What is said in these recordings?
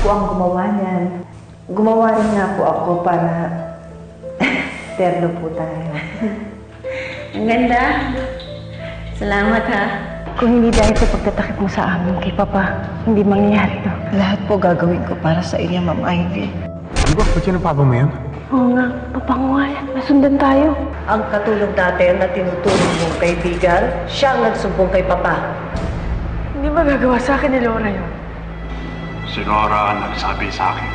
po ang gumawa niyan. Gumawa rin nga po ako para terno po tayo. Ang ganda. Salamat ha. Kung hindi dahil sa pagtatakip mo sa amin kay Papa, hindi mangyayari to. Lahat po gagawin ko para sa inyo, Ma'am Ivy. Di ba? Ba't yan ang papa mo yan? Oo nga, Papa nga yan. Nasundan tayo. Ang katulong natin na tinutulong mong kaibigan, siya ang nagsumbong kay Papa. Hindi ba gagawa sa akin ni Laura yun? Si Laura ang nagsabi sa akin.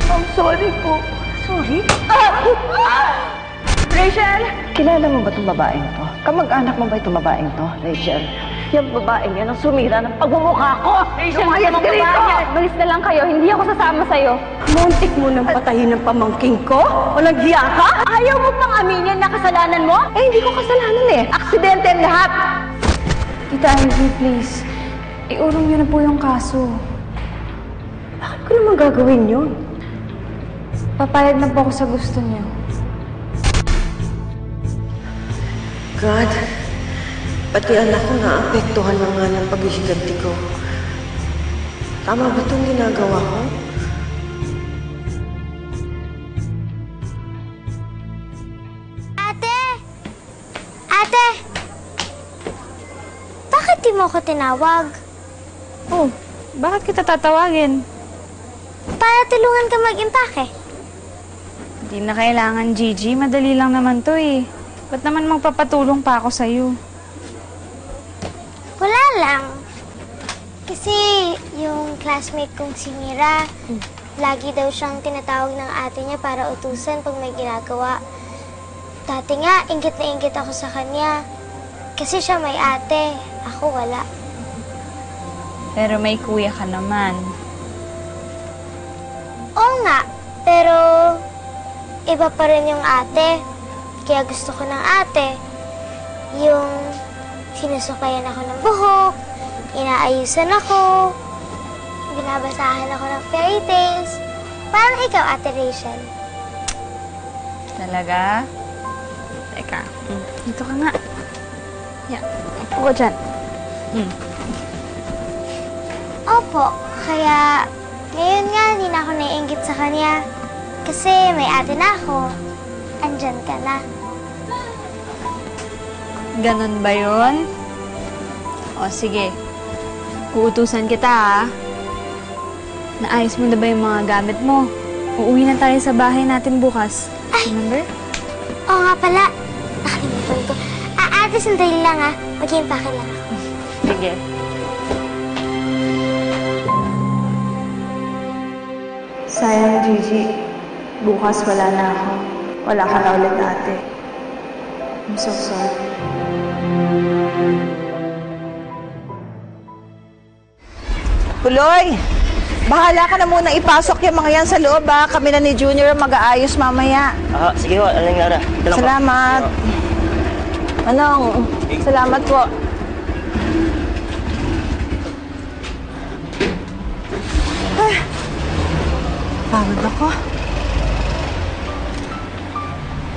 I'm sorry po. Sorry? Rachel! Kilala mo ba itong babaeng to? Kamag-anak mo ba itong babaeng to, Rachel? Yung babaeng yan ang sumira ng pagmumukha ko! Rachel, yung mga babae niya. Balis na lang kayo. Hindi ako sasama sa'yo. Muntik mo nang patayin ng pamangking ko? Walang hiya ka? Ayaw mo pang aminin na kasalanan mo? Eh, hindi ko kasalanan eh. Aksidente ang lahat! Tita Ivy, please. Iurong niyo na po yung kaso. Bakit ko naman gagawin yun? Papayag na po ako sa gusto niyo. God, pati anak ko naapektuhan na nga ng paghihiganti ko. Tama ba itong ginagawa ko? Ate! Ate! Bakit di mo ako tinawag? Oh, bakit kita tatawagin? Para tulungan ka mag-impake. Hindi na kailangan, Gigi. Madali lang naman to eh. Ba't naman magpapatulong pa ako sa'yo? Wala lang. Kasi yung classmate kong si Mira, lagi daw siyang tinatawag ng ate niya para utusan pag may ginagawa. Dati nga, inggit na inggit ako sa kanya. Kasi siya may ate, ako wala. Pero may kuya ka naman. Oo nga, pero iba pa rin yung ate. Kaya gusto ko ng ate, yung sinusukayan ako ng buhok, inaayusan ako, binabasahan ako ng fairy tales. Parang ikaw, Ate Rachel. Talaga? Teka, dito ka nga. Yeah, upo ka dyan. Opo, kaya ngayon nga hindi na ako naiinggit sa kanya. Kasi may ate na ako. Andyan ka na. Ganon ba yun? O, sige. Uutusan kita, ha? Naayos mo na ba yung mga gamit mo? Uuwi na tayo sa bahay natin bukas. Remember? Oo nga pala. Nakalimutan ko. Ate, sandali lang ha. Mag-iimpake lang ako. Sige. Sayang, Gigi. Bukas wala na ako. Wala ka na ulit, ate. I'm so sorry. Tuloy! Bahala ka na muna ipasok yung mga yan sa loob, ha? Kami na ni Junior ang mag-aayos mamaya. Sige po, Aling Laura. Ito lang po. Salamat. Manong, salamat po. Ay, pagod ako.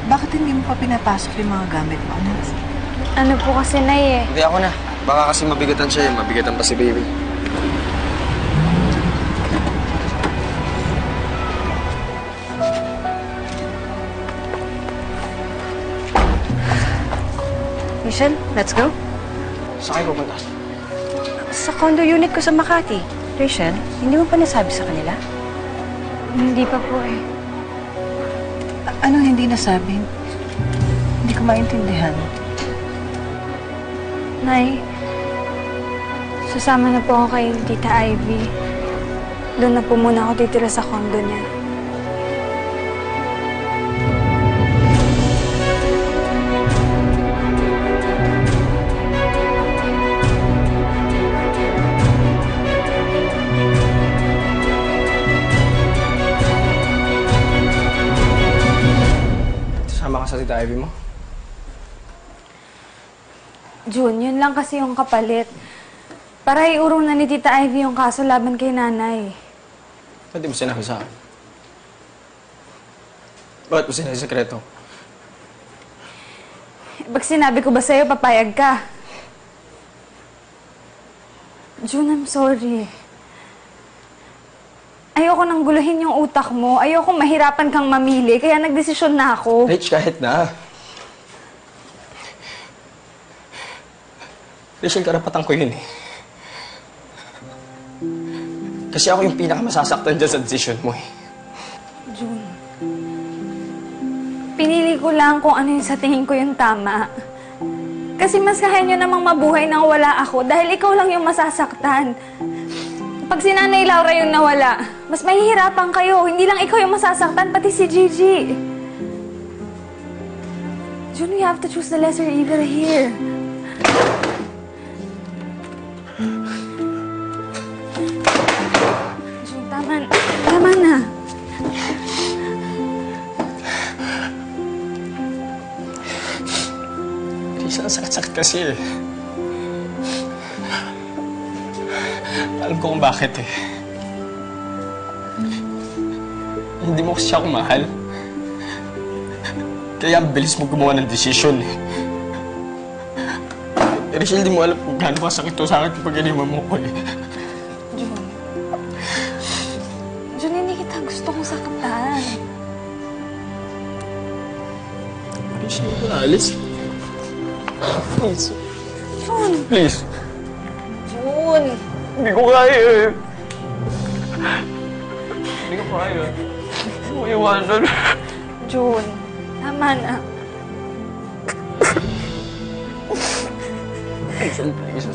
Bakit hindi mo pa pinapasok yung mga gamit mo, anak? Ano po kasi, Nay, eh. Hindi ako na. Baka kasi mabigatan siya, mabigatan pa si baby. Michelle, let's go. Saan kayo pupunta? Sa condo unit ko sa Makati. Rachel, hindi mo pa nasabi sa kanila? Hindi pa po, eh. Anong hindi nasabi? Hindi ko maintindihan. Nay, sasama na po ako kay Tita Ivy. Doon na po muna ako titira sa condo niya. Sama ka sa Tita Ivy mo? June, yun lang kasi yung kapalit. Para iurong na ni Tita Ivy yung kaso laban kay nanay. Ba't di mo sinabi sa akin? Bakit mo sinabi sekreto? Pag sinabi ko ba sa'yo, papayag ka? June, I'm sorry. ayoko nang guluhin yung utak mo. Ayoko mahirapan kang mamili, kaya nagdesisyon na ako. Rich, kahit na. Rachel, karapatan ko yun eh. Kasi ako yung pinakamasasaktan dyan sa desisyon mo eh. June, pinili ko lang kung ano yung sa tingin ko yung tama. Kasi mas kaya nyo namang mabuhay nang wala ako dahil ikaw lang yung masasaktan. Pag si Nanay Laura yung nawala, mas mahihirapan kayo. Hindi lang ikaw yung masasaktan, pati si Gigi. June, we have to choose the lesser evil here. June, tama na. Rachel, ang sakit-sakit kasi eh. Alam ko kung bakit eh. Hindi mo kasi ako mahal. Kaya ang bilis mo gumawa ng desisyon eh. Rachel, hindi mo alam kung gaano kasakit to sa akin kapag iniman mo ko eh. June, hindi kita gustong saktan. Rachel, hindi ko na alis. Please. June! Please. June! Hindi ko kaya eh. Hindi ko kaya. Hindi mo iwanan. June, tama na. Rachel, please.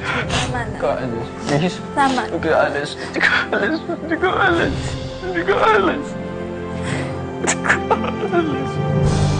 Tama na. Hindi ko alis. Please. Tama. Hindi ko alis. Hindi ko alis. Hindi ko alis. Hindi ko alis. Hindi ko alis.